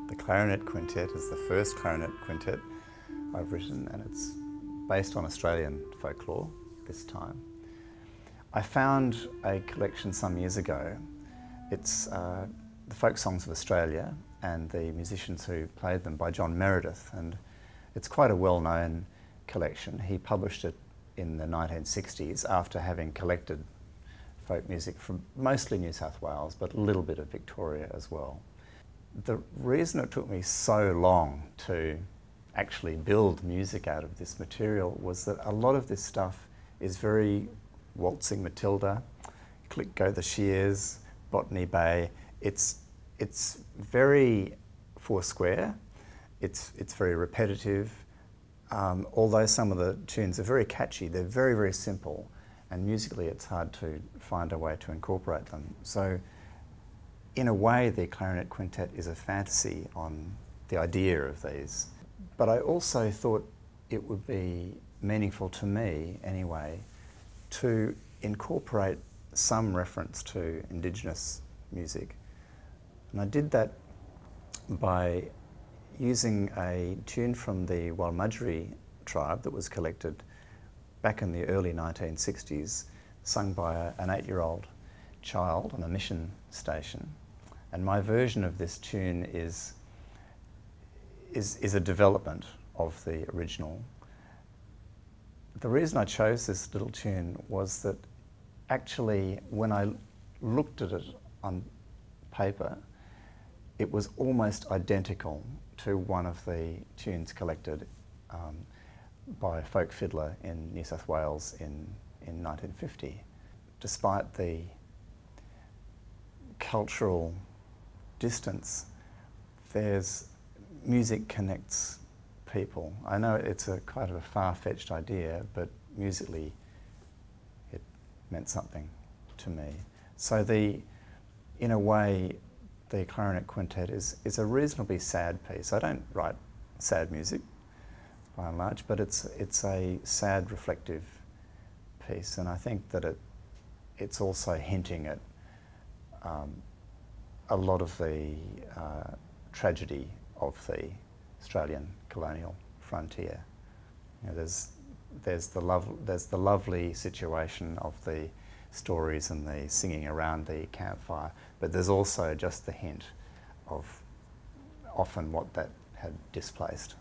The Clarinet Quintet is the first clarinet quintet I've written, and it's based on Australian folklore this time. I found a collection some years ago. It's the folk songs of Australia and the musicians who played them by John Meredith, and it's quite a well-known collection. He published it in the 1960s after having collected folk music from mostly New South Wales, but a little bit of Victoria as well. The reason it took me so long to actually build music out of this material was that a lot of this stuff is very waltzing Matilda, Click Go the Shears, Botany Bay. It's very four-square, it's very repetitive, although some of the tunes are very catchy, they're very, very simple, and musically it's hard to find a way to incorporate them. So in a way, the Clarinet Quintet is a fantasy on the idea of these. But I also thought it would be meaningful to me, anyway, to incorporate some reference to Indigenous music. And I did that by using a tune from the Walmudgery tribe that was collected back in the early 1960s, sung by an 8-year-old child on a mission station. And my version of this tune is a development of the original. The reason I chose this little tune was that actually when I looked at it on paper, it was almost identical to one of the tunes collected by a folk fiddler in New South Wales in 1950. Despite the cultural distance, music connects people. I know it's a kind of a far-fetched idea, but musically it meant something to me. So in a way, the Clarinet Quintet is a reasonably sad piece. I don't write sad music, by and large, but it's a sad, reflective piece, and I think that it's also hinting at a lot of the tragedy of the Australian colonial frontier. You know, there's the lovely situation of the stories and the singing around the campfire, but there's also just the hint of often what that had displaced.